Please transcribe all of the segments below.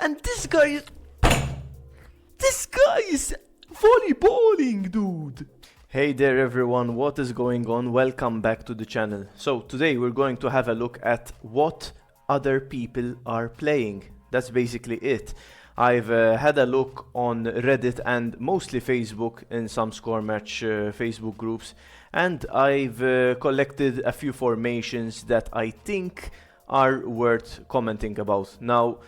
And this guy is volleyballing, dude. Hey there everyone, what is going on? Welcome back to the channel. So today we're going to have a look at what other people are playing. That's basically it. I've had a look on Reddit and mostly Facebook in some score match Facebook groups, and I've collected a few formations that I think are worth commenting about. Now,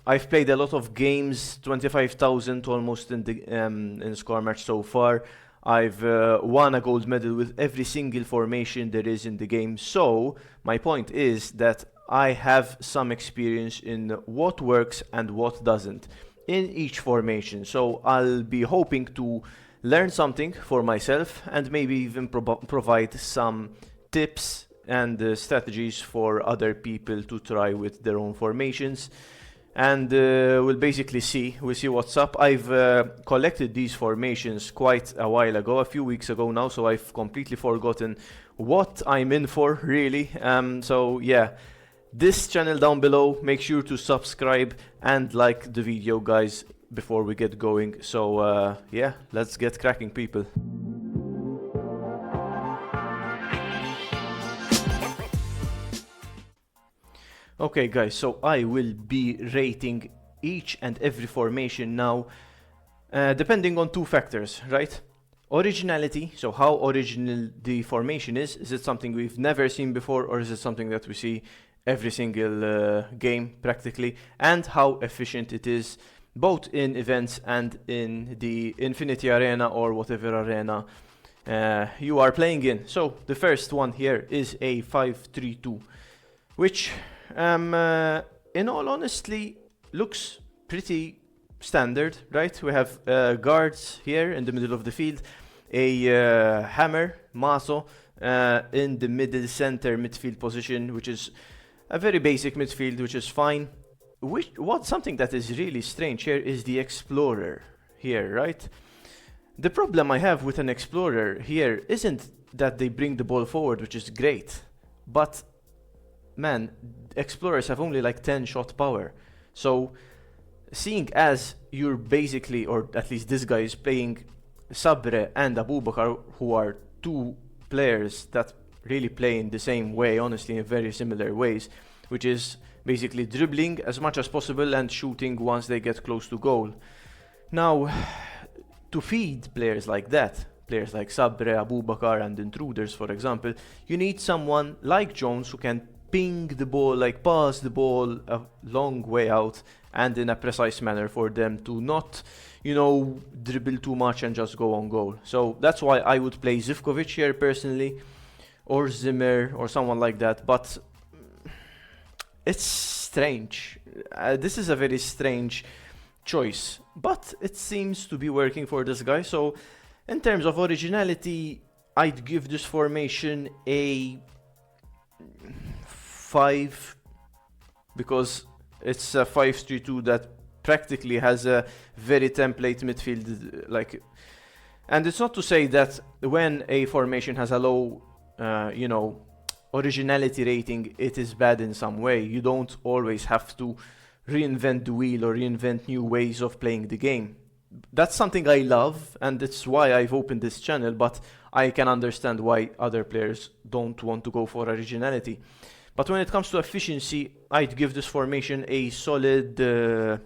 I've played a lot of games, 25,000 almost in score match so far. I've won a gold medal with every single formation there is in the game. So my point is that I have some experience in what works and what doesn't in each formation. So I'll be hoping to learn something for myself and maybe even provide some tips and strategies for other people to try with their own formations. And we'll see what's up. I've collected these formations quite a while ago, a few weeks ago now, so I've completely forgotten what I'm in for, really. So yeah, this channel down below, make sure to subscribe and like the video, guys, before we get going. So yeah, let's get cracking, people. Okay guys, so I will be rating each and every formation now, depending on two factors, right? Originality, so how original the formation is it something we've never seen before, or is it something that we see every single game practically, and how efficient it is, both in events and in the Infinity Arena or whatever arena you are playing in. So the first one here is a 5-3-2, which in all honesty looks pretty standard, right? We have guards here in the middle of the field, a hammer, maso, in the middle center midfield position, which is a very basic midfield, which is fine. Something that is really strange here is the explorer here, right? The problem I have with an explorer here isn't that they bring the ball forward, which is great, but man, explorers have only like 10 shot power. So seeing as you're basically, or at least this guy is playing Sabre and Abubakar, who are two players that really play in the same way, honestly, in very similar ways, which is basically dribbling as much as possible and shooting once they get close to goal. Now, to feed players like that, players like Sabre, Abubakar and Intruders, for example, you need someone like Jones who can ping the ball, like pass the ball a long way out and in a precise manner for them to not, dribble too much and just go on goal. So that's why I would play Zivkovic here personally, or Zimmer or someone like that, but it's strange. This is a very strange choice, but it seems to be working for this guy. So in terms of originality, I'd give this formation a 5, because it's a 5-3-2 that practically has a very template midfield, and it's not to say that when a formation has a low originality rating, it is bad in some way. You don't always have to reinvent the wheel or reinvent new ways of playing the game. That's something I love, and it's why I've opened this channel, but I can understand why other players don't want to go for originality. But when it comes to efficiency, I'd give this formation a solid 8,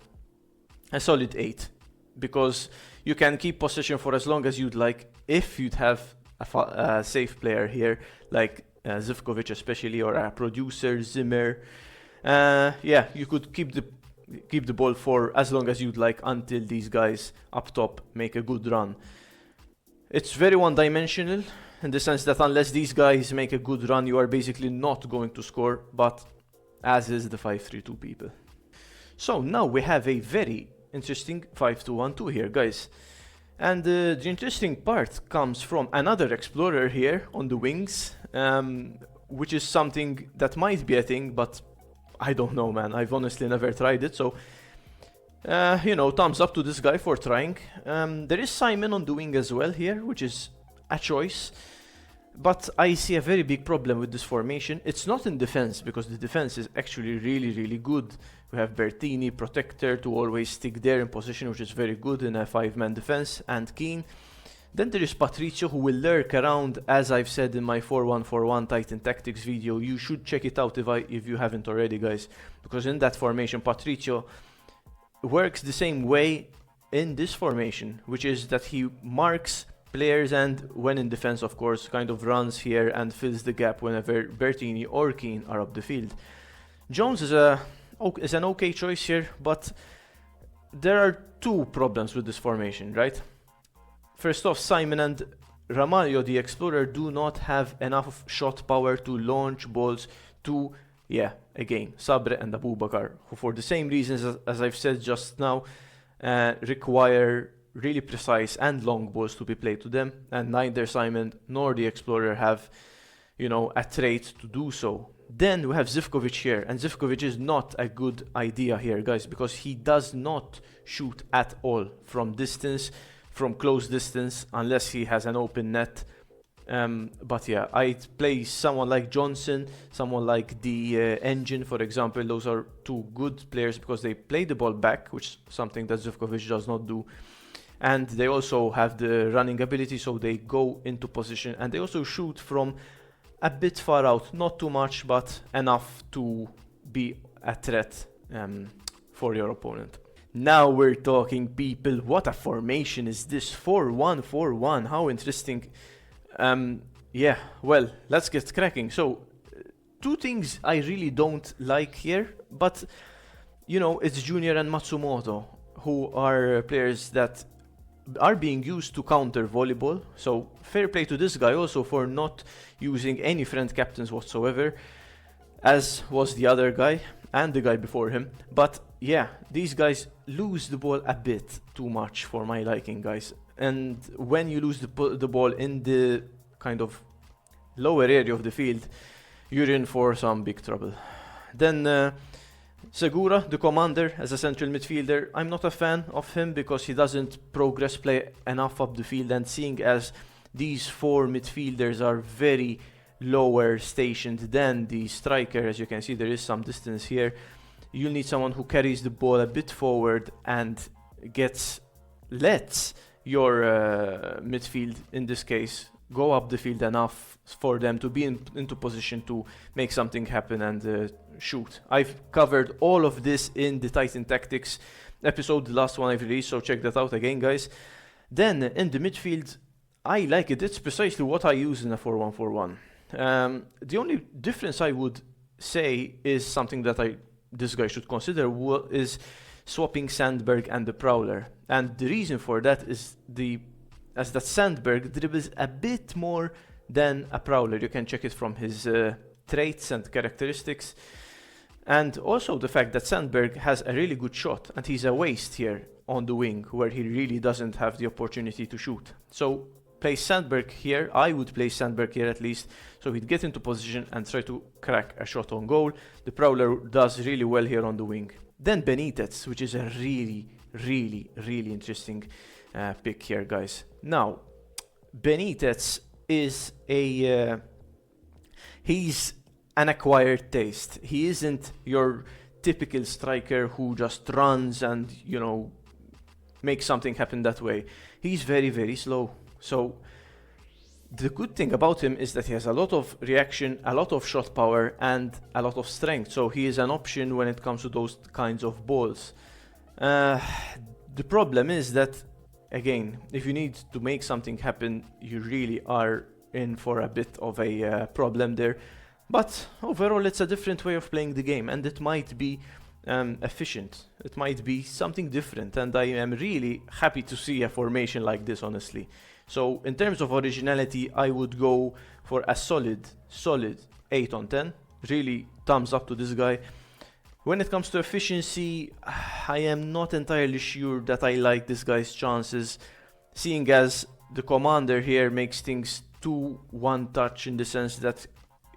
because you can keep possession for as long as you'd like if you'd have a safe player here, like Zivkovic especially, or a producer, Zimmer. Yeah, you could keep the ball for as long as you'd like until these guys up top make a good run. It's very one-dimensional, in the sense that unless these guys make a good run, you are basically not going to score, but as is the 5-3-2 people. So now we have a very interesting 5-2-1-2 here, guys. And the interesting part comes from another explorer here on the wings, which is something that might be a thing, but I don't know, man. I've honestly never tried it, so thumbs up to this guy for trying. There is Simon on the wing as well here, which is a choice. But I see a very big problem with this formation. It's not in defense, because the defense is actually really, really good. We have Bertini, Protector, to always stick there in position, which is very good in a 5-man defense, and Keane. Then there is Patricio, who will lurk around, as I've said in my 4-1-4-1 Titan Tactics video. You should check it out if you haven't already, guys, because in that formation, Patricio works the same way in this formation, which is that he marks players and, when in defense, of course, kind of runs here and fills the gap whenever Bertini or Keane are up the field. Jones is an okay choice here, but there are two problems with this formation, right? First off, Simon and Ramalho, the Explorer, do not have enough shot power to launch balls to, again, Sabre and Abubakar, who for the same reasons as I've said just now, require really precise and long balls to be played to them, and neither Simon nor the Explorer have, a trait to do so. Then we have Zivkovic here, and Zivkovic is not a good idea here, guys, because he does not shoot at all from distance, from close distance, unless he has an open net. But yeah, I'd play someone like Johnson, someone like the Engine, for example. Those are two good players because they play the ball back, which is something that Zivkovic does not do. And they also have the running ability, so they go into position, and they also shoot from a bit far out, not too much, but enough to be a threat for your opponent. Now we're talking, people. What a formation is this? 4-1-4-1. How interesting. Yeah, well, let's get cracking. So, two things I really don't like here, but, it's Junior and Matsumoto, who are players that are being used to counter volleyball. So, fair play to this guy also for not using any friend captains whatsoever, as was the other guy and the guy before him. But yeah, these guys lose the ball a bit too much for my liking, guys. And when you lose the ball in the kind of lower area of the field, you're in for some big trouble. Then Segura, the commander, as a central midfielder, I'm not a fan of him because he doesn't progress play enough up the field, and seeing as these four midfielders are very lower stationed than the striker, as you can see there is some distance here, you'll need someone who carries the ball a bit forward and lets your midfield, in this case, go up the field enough for them to be into position to make something happen and shoot. I've covered all of this in the Titan Tactics episode, the last one I've released, so check that out again, guys. Then, in the midfield, I like it. It's precisely what I use in a 4-1-4-1. The only difference I would say is something that this guy should consider is swapping Sandberg and the Prowler. And the reason for that is that Sandberg dribbles a bit more than a Prowler. You can check it from his traits and characteristics. And also the fact that Sandberg has a really good shot, and he's a waste here on the wing, where he really doesn't have the opportunity to shoot. So place Sandberg here. I would place Sandberg here at least, so he'd get into position and try to crack a shot on goal. The Prowler does really well here on the wing. Then Benitez, which is a really, really, really interesting pick here, guys. Now, Benitez is he's an acquired taste. He isn't your typical striker who just runs and, makes something happen that way. He's very, very slow. So the good thing about him is that he has a lot of reaction, a lot of shot power, and a lot of strength. So he is an option when it comes to those kinds of balls. The problem is that, again, if you need to make something happen, you really are in for a bit of a problem there. But overall, it's a different way of playing the game, and it might be efficient. It might be something different, and I am really happy to see a formation like this, honestly. So in terms of originality, I would go for a solid 8 on 10. Really thumbs up to this guy. When it comes to efficiency, I am not entirely sure that I like this guy's chances, seeing as the commander here makes things too one-touch in the sense that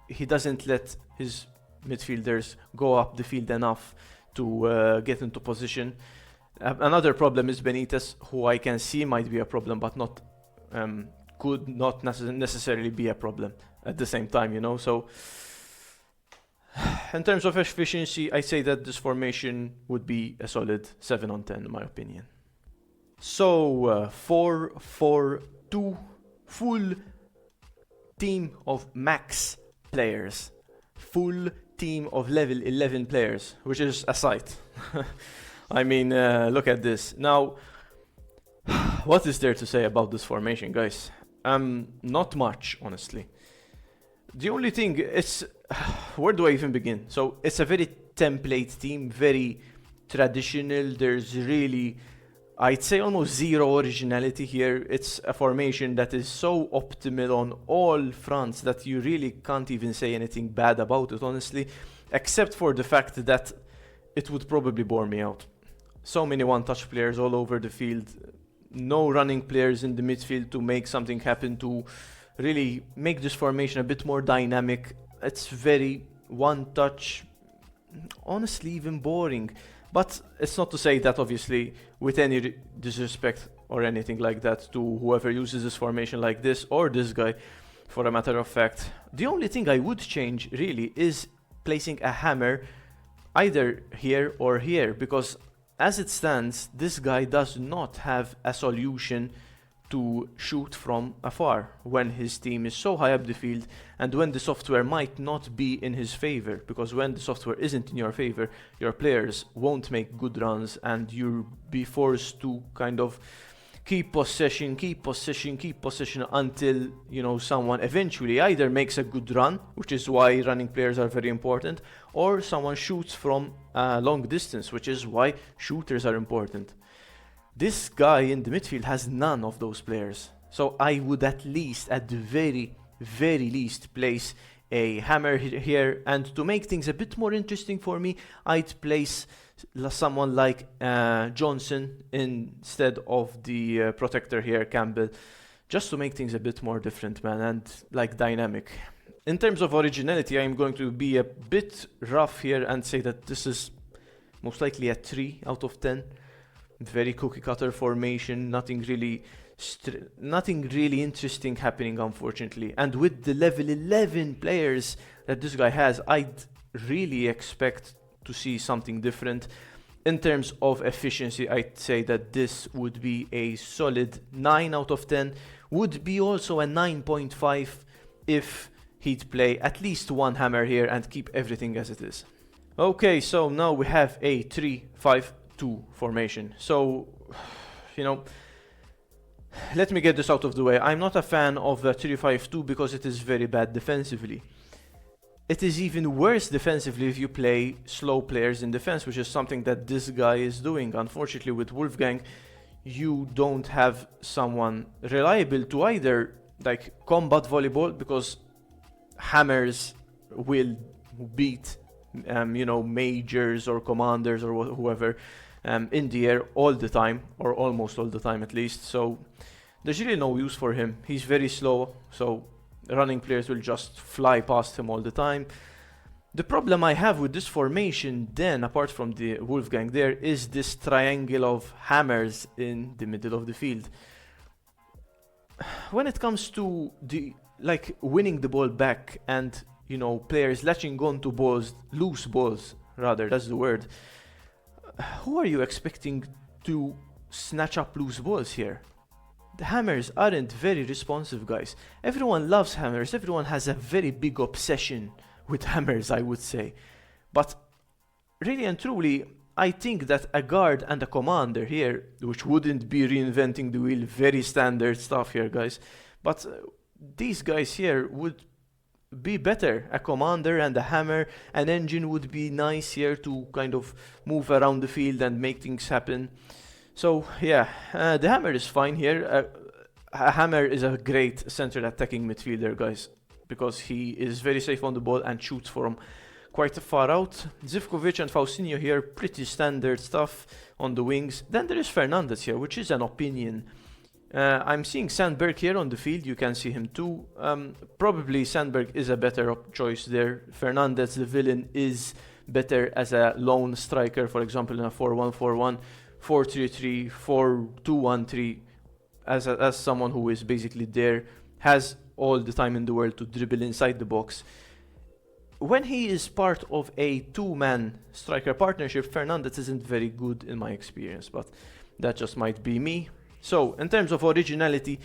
he doesn't let his midfielders go up the field enough to get into position. Another problem is Benitez, who I can see might be a problem, but not could not necessarily be a problem at the same time, you know. So in terms of efficiency, I say that this formation would be a solid 7 on 10 in my opinion. So 4-4-2, full team of max players, full team of level 11 players, which is a sight. I mean, look at this. Now, what is there to say about this formation, guys? Not much, honestly. The only thing is, where do I even begin? So it's a very template team, very traditional. There's really, I'd say, almost zero originality here. It's a formation that is so optimal on all fronts that you really can't even say anything bad about it, honestly, except for the fact that it would probably bore me out. So many one-touch players all over the field, no running players in the midfield to make something happen, to really make this formation a bit more dynamic. It's very one-touch, honestly even boring. But it's not to say that, obviously, with any disrespect or anything like that to whoever uses this formation like this, or this guy, for a matter of fact. The only thing I would change, really, is placing a hammer either here or here, because as it stands, this guy does not have a solution to shoot from afar when his team is so high up the field and when the software might not be in his favor, because when the software isn't in your favor, your players won't make good runs and you'll be forced to kind of keep possession until, you know, someone eventually either makes a good run, which is why running players are very important, or someone shoots from a long distance, which is why shooters are important. This guy in the midfield has none of those players. So I would at least, at the very, very least, place a hammer here. And to make things a bit more interesting for me, I'd place someone like Johnson instead of the protector here, Campbell, just to make things a bit more different, man, and like dynamic. In terms of originality, I'm going to be a bit rough here and say that this is most likely a 3 out of 10. Very cookie cutter formation, nothing really interesting happening, unfortunately. And with the level 11 players that this guy has, I'd really expect to see something different. In terms of efficiency, I'd say that this would be a solid 9 out of 10. Would be also a 9.5 if he'd play at least one hammer here and keep everything as it is. Okay, so now we have a 3-5-2 formation. So, you know, let me get this out of the way. I'm not a fan of the 3-5-2 because it is very bad defensively. It is even worse defensively if you play slow players in defense, which is something that this guy is doing. Unfortunately, with Wolfgang, you don't have someone reliable to either like combat volleyball, because hammers will beat you know, majors or commanders or whoever in the air all the time, or almost all the time at least. So there's really no use for him. He's very slow, so running players will just fly past him all the time. The problem I have with this formation then, apart from the Wolfgang there, is this triangle of hammers in the middle of the field. When it comes to the like winning the ball back and, you know, players latching on to balls, loose balls rather, that's the word. Who are you expecting to snatch up loose balls here? The hammers aren't very responsive, guys. Everyone loves hammers. Everyone has a very big obsession with hammers, I would say. But really and truly, I think that a guard and a commander here, which wouldn't be reinventing the wheel, very standard stuff here, guys. But these guys here would be better. A commander and a hammer, an engine would be nice here to kind of move around the field and make things happen. So yeah, the hammer is fine here. A hammer is a great central attacking midfielder, guys, because he is very safe on the ball and shoots from quite far out. Zivkovic and Faustinho here, pretty standard stuff on the wings. Then there is Fernandez here, which is an opinion. I'm seeing Sandberg here on the field. You can see him too. Probably Sandberg is a better choice there. Fernandez, the villain, is better as a lone striker, for example, in a 4-1-4-1, 4-3-3, 4-2-1-3. as someone who is basically there, has all the time in the world to dribble inside the box. When he is part of a two-man striker partnership, Fernandez isn't very good in my experience, but that just might be me. So, in terms of originality,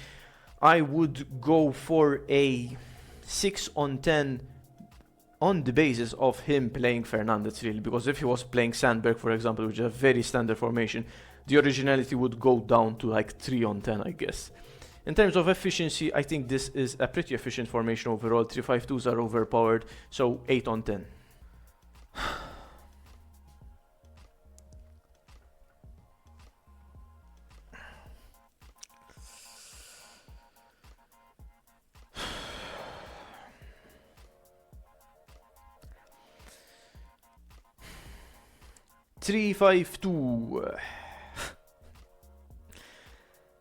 I would go for a 6 on 10 on the basis of him playing Fernandez, really, because if he was playing Sandberg, for example, which is a very standard formation, the originality would go down to like 3 on 10, I guess. In terms of efficiency, I think this is a pretty efficient formation overall. 3-5-2s are overpowered, so 8 on 10. Three, 5-2.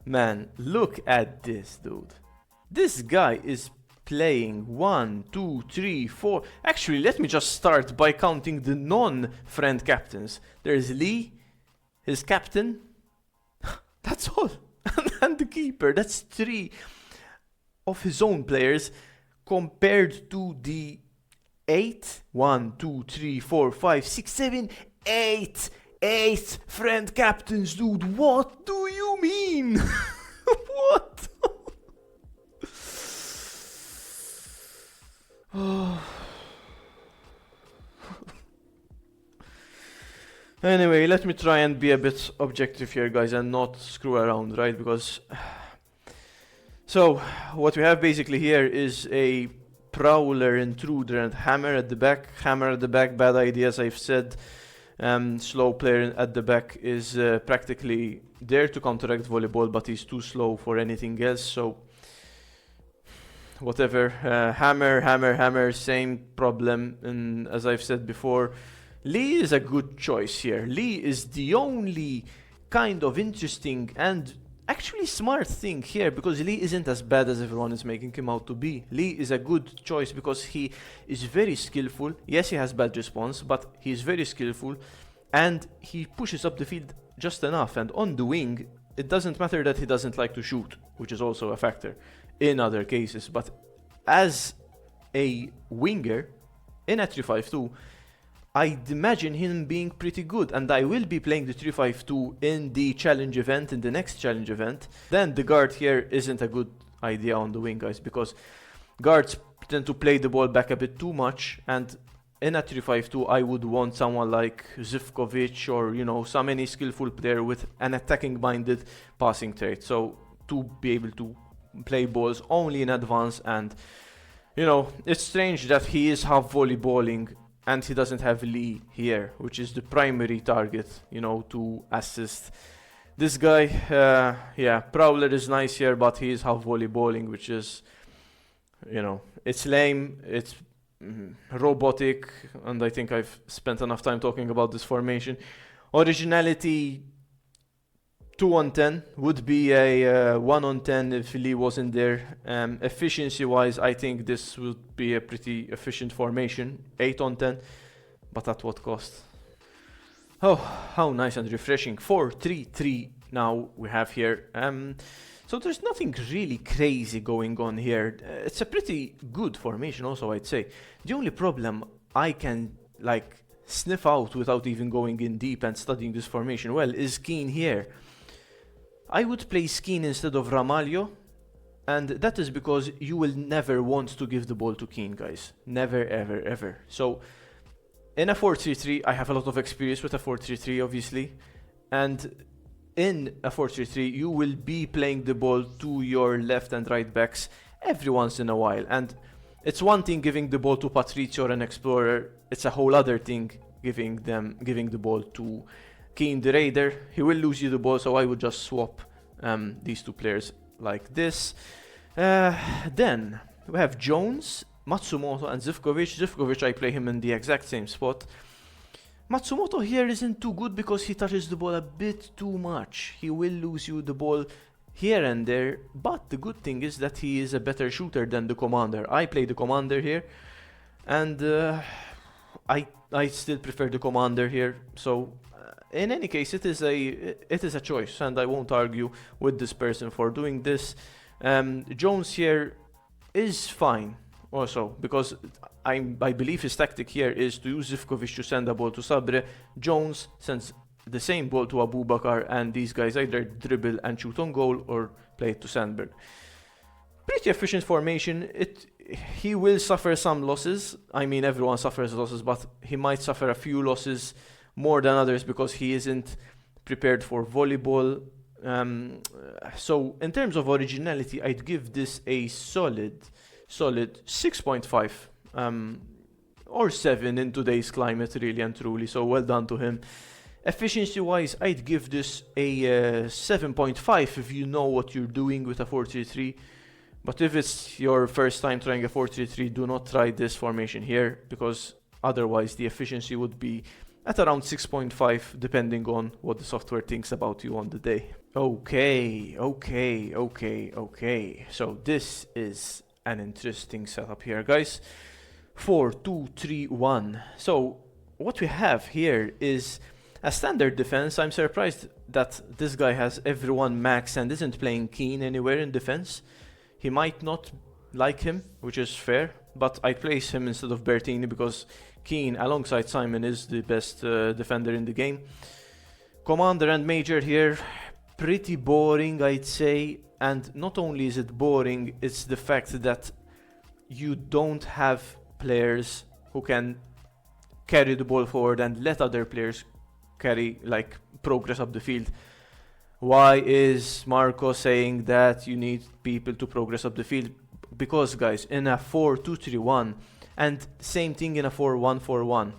Man, look at this, dude. This guy is playing 1, 2, 3, 4. Actually, let me just start by counting the non-friend captains. There's Lee, his captain. That's all. And the keeper. That's 3 of his own players compared to the 8. 1, 2, 3, 4, 5, 6, 7, 8 friend captains, dude. What do you mean? What? Anyway, let me try and be a bit objective here, guys, and not screw around, right? Because so what we have basically here is a prowler, intruder, and hammer at the back. Hammer at the back, bad idea, as I've said. Slow player at the back is practically there to counteract volleyball, but he's too slow for anything else, so whatever. Hammer, same problem. And as I've said before, Lee is a good choice here. Lee is the only kind of interesting and actually smart thing here, because Lee isn't as bad as everyone is making him out to be. Lee is a good choice because he is very skillful. Yes, he has bad response, but he's very skillful and he pushes up the field just enough. And on the wing, it doesn't matter that he doesn't like to shoot, which is also a factor in other cases. But as a winger in a 3-5-2, I'd imagine him being pretty good, and I will be playing the 3-5-2 in the challenge event, in the next challenge event. Then the guard here isn't a good idea on the wing, guys, because guards tend to play the ball back a bit too much, and in a 3-5-2 I would want someone like Zivkovic or, you know, some any skillful player with an attacking-minded passing trait, so to be able to play balls only in advance. And, you know, it's strange that he is half volleyballing and he doesn't have Lee here, which is the primary target, you know, to assist. This guy, yeah, Prowler is nice here, but he is half volleyballing, which is, you know, it's lame, it's robotic, and I think I've spent enough time talking about this formation. Originality, 2 on 10 would be a 1 on 10 if Lee wasn't there. Efficiency wise, I think this would be a pretty efficient formation, 8 on 10, but at what cost? Oh, how nice and refreshing. 4-3-3 now we have here. So there's nothing really crazy going on here. It's a pretty good formation also, I'd say. The only problem I can like sniff out without even going in deep and studying this formation well is Keane here. I would play Keane instead of Ramalho, and that is because you will never want to give the ball to Keane, guys. Never, ever, ever. So in a 4-3-3, I have a lot of experience with a 4-3-3, obviously, and in a 4-3-3, you will be playing the ball to your left and right backs every once in a while. And it's one thing giving the ball to Patrizio or an explorer. It's a whole other thing giving the ball to Keane the Raider. He will lose you the ball, so I would just swap these two players like this. Then we have Jones, Matsumoto, and Zivkovic. Zivkovic, I play him in the exact same spot. Matsumoto here isn't too good because he touches the ball a bit too much. He will lose you the ball here and there, but the good thing is that he is a better shooter than the commander. I play the commander here, and I still prefer the commander here. So in any case, it is a choice, and I won't argue with this person for doing this. Jones here is fine also, because I believe his tactic here is to use Zivkovic to send a ball to Sabre. Jones sends the same ball to Abubakar, and these guys either dribble and shoot on goal or play it to Sandberg. Pretty efficient formation. He will suffer some losses. I mean, everyone suffers losses, but he might suffer a few losses more than others because he isn't prepared for volleyball. So in terms of originality, I'd give this a solid 6.5 or 7 in today's climate, really and truly. So well done to him. Efficiency wise, I'd give this a 7.5 if you know what you're doing with a 4-3-3. But if it's your first time trying a 4-3-3, do not try this formation here, because otherwise the efficiency would be at around 6.5, depending on what the software thinks about you on the day. Okay. So this is an interesting setup here, guys. 4-2-3-1. So what we have here is a standard defense. I'm surprised that this guy has everyone max and isn't playing Keane anywhere in defense. He might not like him, which is fair, but I place him instead of Bertini because Keane, alongside Simon, is the best defender in the game. Commander and Major here, pretty boring, I'd say. And not only is it boring, it's the fact that you don't have players who can carry the ball forward and let other players progress up the field. Why is Marco saying that you need people to progress up the field? Because, guys, in a 4-2-3-1 and same thing in a 4-1-4-1,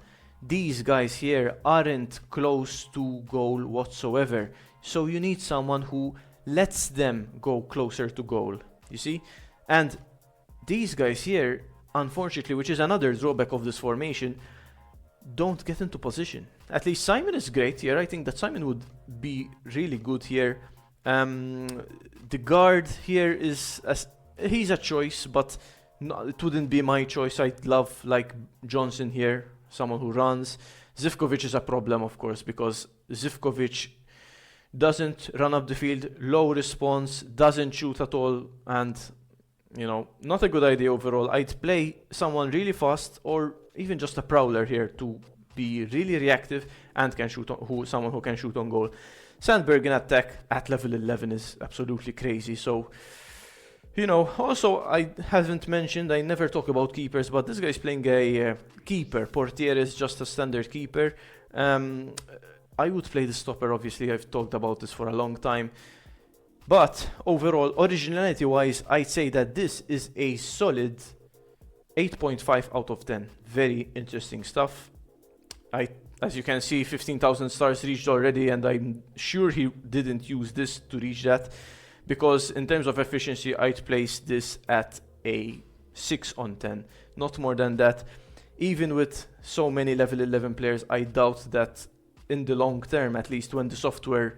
these guys here aren't close to goal whatsoever. So you need someone who lets them go closer to goal, you see? And these guys here, unfortunately, which is another drawback of this formation, don't get into position. At least Simon is great here. I think that Simon would be really good here. The guard here he's a choice, but it wouldn't be my choice. I'd love Johnson here, someone who runs. Zivkovic is a problem, of course, because Zivkovic doesn't run up the field, low response, doesn't shoot at all, and not a good idea overall. I'd play someone really fast, or even just a prowler here to be really reactive and someone who can shoot on goal. Sandberg in attack at level 11 is absolutely crazy. So, also I haven't mentioned, I never talk about keepers, but this guy's playing a keeper. Portier is just a standard keeper. I would play the stopper, obviously. I've talked about this for a long time. But overall, originality-wise, I'd say that this is a solid 8.5 out of 10. Very interesting stuff. As you can see, 15,000 stars reached already, and I'm sure he didn't use this to reach that, because in terms of efficiency, I'd place this at a 6 on 10. Not more than that. Even with so many level 11 players, I doubt that in the long term, at least when the software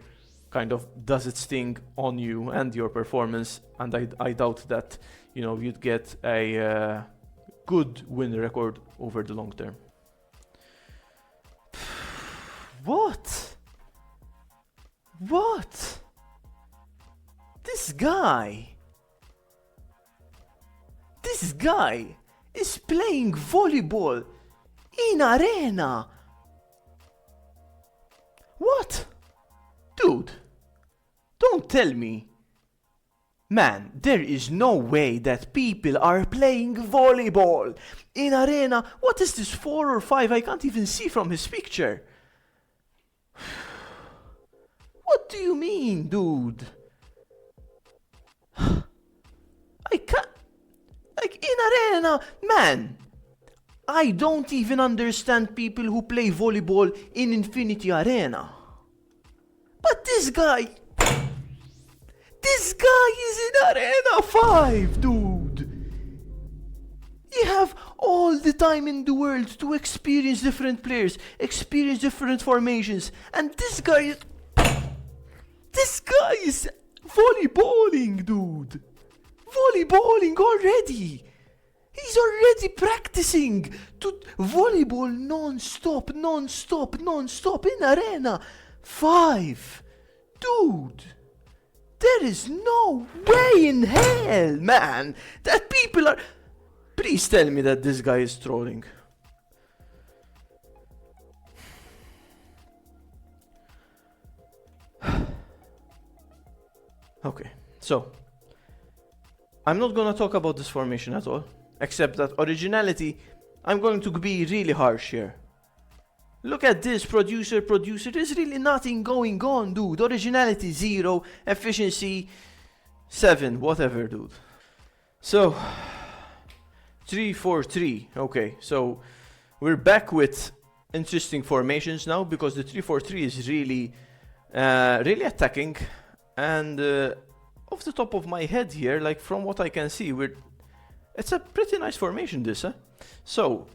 kind of does its thing on you and your performance, and I doubt that you'd get a good win record over the long term. What? This guy is playing volleyball in arena. What? Dude, don't tell me. Man, there is no way that people are playing volleyball in arena. What is this, 4 or 5? I can't even see from his picture. What do you mean, dude? I can't... in arena, man. I don't even understand people who play volleyball in Infinity Arena. But this guy is in Arena 5, dude. You have all the time in the world to experience different players, experience different formations, and this guy is volleyballing, dude. Volleyballing already. He's already practicing to volleyball non-stop, non-stop, non-stop in arena. 5. Dude, there is no way in hell, man, that people are... Please tell me that this guy is trolling. Okay, so I'm not gonna talk about this formation at all, except that originality, I'm going to be really harsh here. Look at this, producer, there's really nothing going on, dude. Originality 0, efficiency 7, whatever, dude. So, 3-4-3, okay, so we're back with interesting formations now, because the 3-4-3 is really, really attacking. And off the top of my head here, like from what I can see, it's a pretty nice formation, this, huh? So,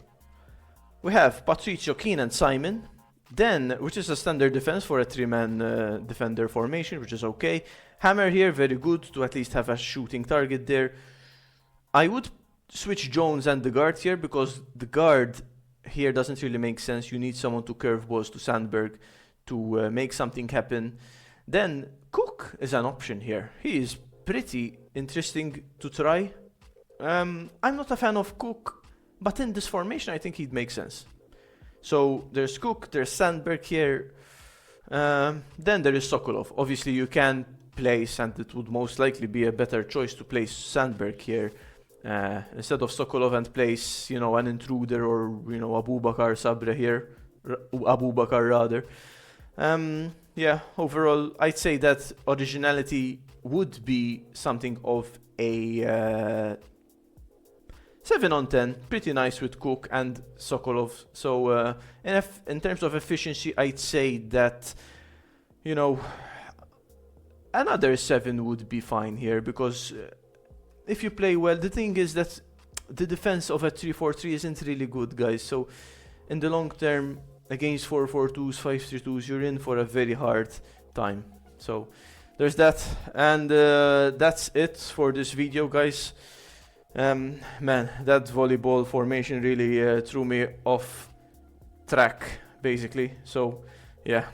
we have Patricio, Keane, and Simon. Then, which is a standard defense for a 3-man defender formation, which is okay. Hammer here, very good to at least have a shooting target there. I would switch Jones and the guard here, because the guard here doesn't really make sense. You need someone to curve balls to Sandberg to make something happen. Then Cook is an option here. He is pretty interesting to try. I'm not a fan of Cook, but in this formation I think he'd make sense. So there's Cook, there's Sandberg here. Then there is Sokolov. Obviously you can place, and it would most likely be a better choice to place Sandberg here instead of Sokolov, and place, you know, an intruder or, you know, Abubakar Sabra here. Abubakar rather. Yeah, overall, I'd say that originality would be something of a 7 on 10, pretty nice with Cook and Sokolov. So in terms of efficiency, I'd say that, you know, another 7 would be fine here, because if you play well, the thing is that the defense of a 3-4-3 isn't really good, guys. So in the long term, against 4-4-2s, 5-3-2s, you're in for a very hard time. So there's that, and that's it for this video, guys. Man, that volleyball formation really threw me off track, basically. So yeah,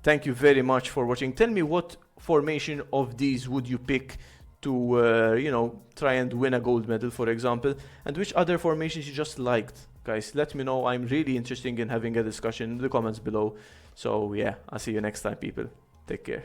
thank you very much for watching. Tell me what formation of these would you pick to, you know, try and win a gold medal, for example, and which other formations you just liked. Guys, let me know. I'm really interested in having a discussion in the comments below. So yeah, I'll see you next time, people. Take care.